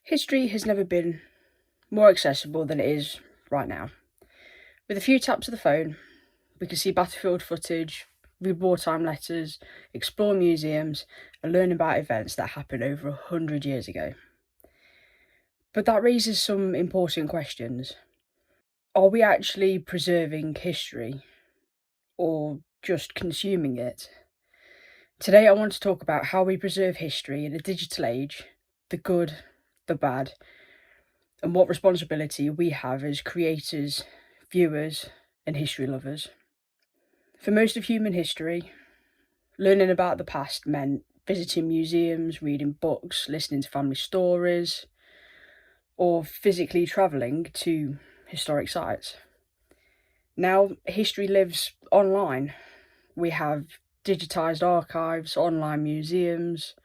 History has never been more accessible than it is right now. With a few taps of the phone, we can see battlefield footage, read wartime letters, explore museums, and learn about events that happened over 100 years ago. But that raises some important questions. Are we actually preserving history or just consuming it? Today, I want to talk about how we preserve history in a digital age, the good, the bad, and what responsibility we have as creators, viewers, and history lovers. For most of human history, learning about the past meant visiting museums, reading books, listening to family stories, or physically travelling to historic sites. Now, history lives online. We have digitised archives, online museums,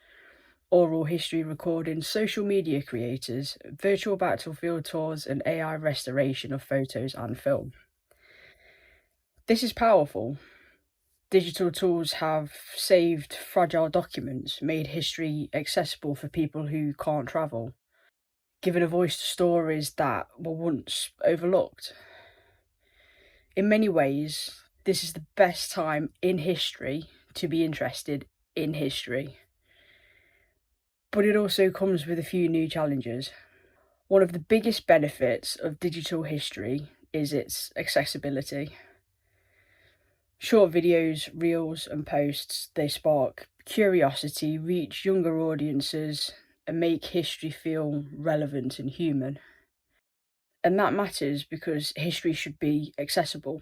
oral history recordings, social media creators, virtual battlefield tours, and AI restoration of photos and film. This is powerful. Digital tools have saved fragile documents, made history accessible for people who can't travel, given a voice to stories that were once overlooked. In many ways, this is the best time in history to be interested in history. But it also comes with a few new challenges. One of the biggest benefits of digital history is its accessibility. Short videos, reels, and posts, they spark curiosity, reach younger audiences, and make history feel relevant and human. And that matters because history should be accessible.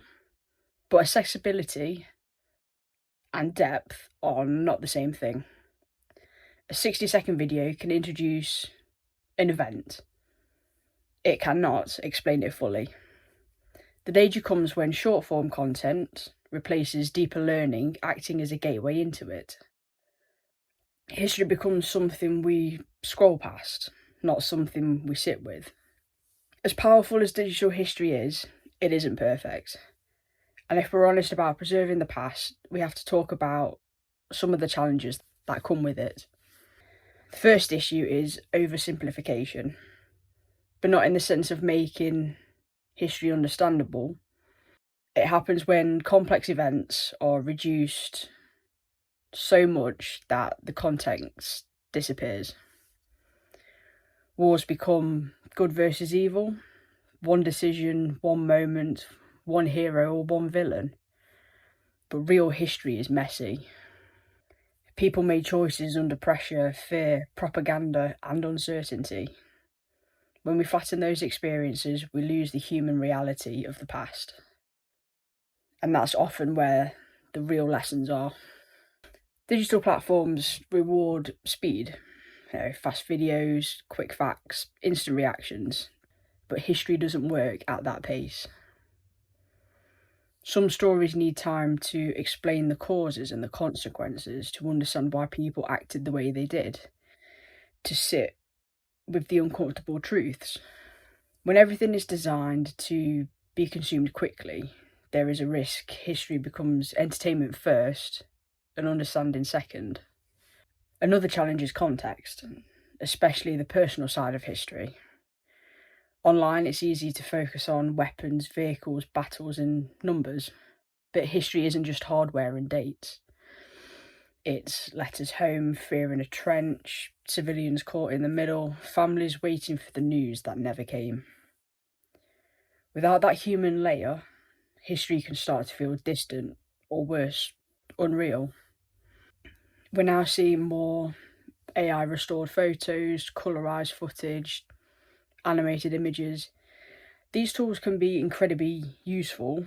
But accessibility and depth are not the same thing. A 60-second video can introduce an event. It cannot explain it fully. The danger comes when short form content replaces deeper learning, acting as a gateway into it. History becomes something we scroll past, not something we sit with. As powerful as digital history is, it isn't perfect. And if we're honest about preserving the past, we have to talk about some of the challenges that come with it. The first issue is oversimplification, but not in the sense of making history understandable. It happens when complex events are reduced so much that the context disappears. Wars become good versus evil, one decision, one moment, one hero or one villain. But real history is messy. People made choices under pressure, fear, propaganda, and uncertainty. When we flatten those experiences, we lose the human reality of the past. And that's often where the real lessons are. Digital platforms reward speed, fast videos, quick facts, instant reactions, but history doesn't work at that pace. Some stories need time to explain the causes and the consequences, to understand why people acted the way they did, to sit with the uncomfortable truths. When everything is designed to be consumed quickly, there is a risk history becomes entertainment first and understanding second. Another challenge is context, especially the personal side of history. Online, it's easy to focus on weapons, vehicles, battles, and numbers. But history isn't just hardware and dates. It's letters home, fear in a trench, civilians caught in the middle, families waiting for the news that never came. Without that human layer, history can start to feel distant, or worse, unreal. We're now seeing more AI restored photos, colorized footage, animated images. These tools can be incredibly useful,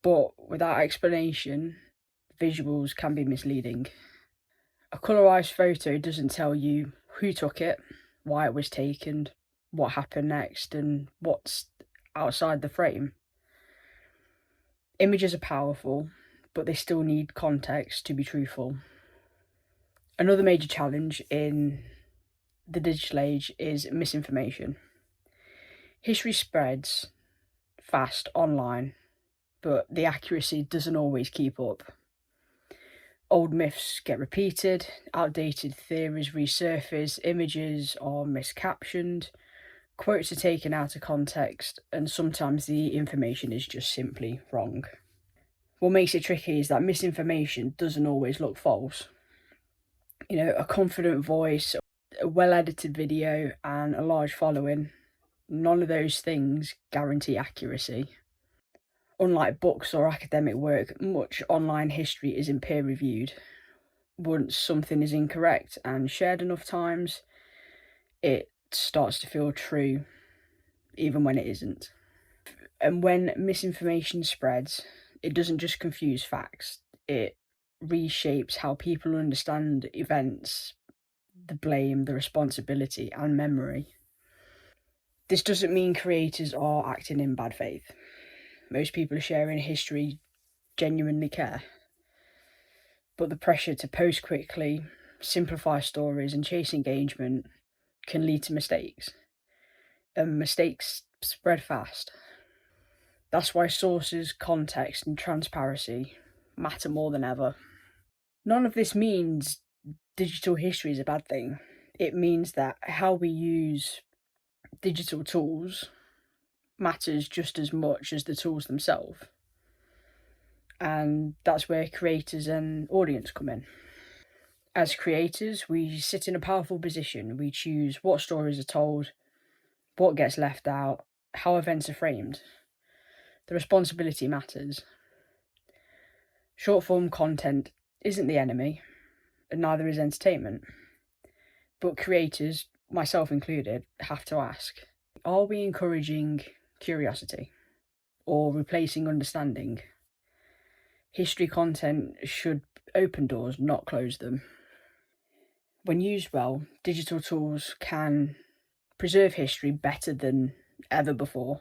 but without explanation, visuals can be misleading. A colorized photo doesn't tell you who took it, why it was taken, what happened next, and what's outside the frame. Images are powerful, but they still need context to be truthful. Another major challenge in the digital age is misinformation. History spreads fast online, but the accuracy doesn't always keep up. Old myths get repeated, outdated theories resurface, images are miscaptioned, quotes are taken out of context, and sometimes the information is just simply wrong. What makes it tricky is that misinformation doesn't always look false. A confident voice, a well-edited video, and a large following, none of those things guarantee accuracy. Unlike books or academic work, much online history isn't peer-reviewed. Once something is incorrect and shared enough times, it starts to feel true, even when it isn't. And when misinformation spreads, it doesn't just confuse facts, it reshapes how people understand events, the blame, the responsibility, and memory. This doesn't mean creators are acting in bad faith. Most people sharing history genuinely care. But the pressure to post quickly, simplify stories, and chase engagement can lead to mistakes. And mistakes spread fast. That's why sources, context, and transparency matter more than ever. None of this means digital history is a bad thing. It means that how we use digital tools matters just as much as the tools themselves. And that's where creators and audience come in. As creators, we sit in a powerful position. We choose what stories are told, what gets left out, how events are framed. The responsibility matters. Short form content isn't the enemy, and neither is entertainment. But creators, myself included, have to ask, are we encouraging curiosity or replacing understanding? History content should open doors, not close them. When used well, digital tools can preserve history better than ever before.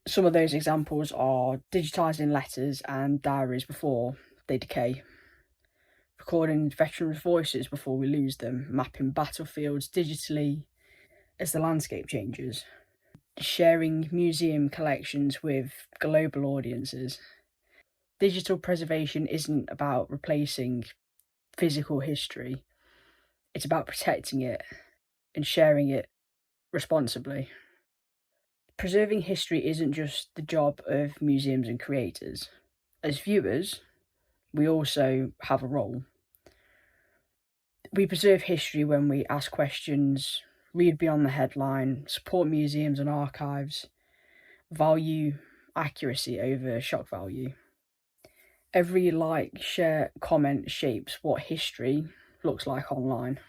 Some of those examples are digitising letters and diaries before they decay, recording veterans' voices before we lose them, mapping battlefields digitally as the landscape changes, sharing museum collections with global audiences. Digital preservation isn't about replacing physical history, it's about protecting it and sharing it responsibly. Preserving history isn't just the job of museums and creators. As viewers, we also have a role. We preserve history when we ask questions, read beyond the headline, support museums and archives, value accuracy over shock value. Every like, share, comment shapes what history looks like online.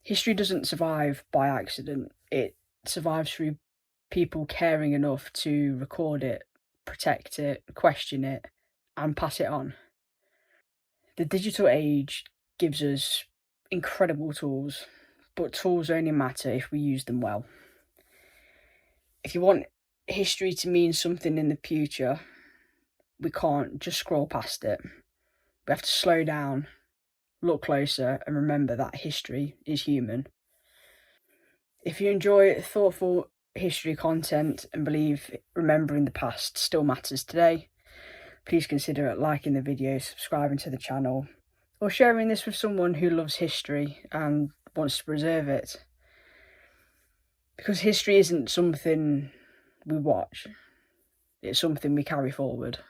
History doesn't survive by accident. It survives through people caring enough to record it, protect it, question it, and pass it on. The digital age gives us incredible tools, but tools only matter if we use them well. If you want history to mean something in the future, we can't just scroll past it. We have to slow down, look closer, and remember that history is human. If you enjoy thoughtful history content and believe remembering the past still matters today, please consider liking the video, subscribing to the channel, or sharing this with someone who loves history and wants to preserve it. Because history isn't something we watch, it's something we carry forward.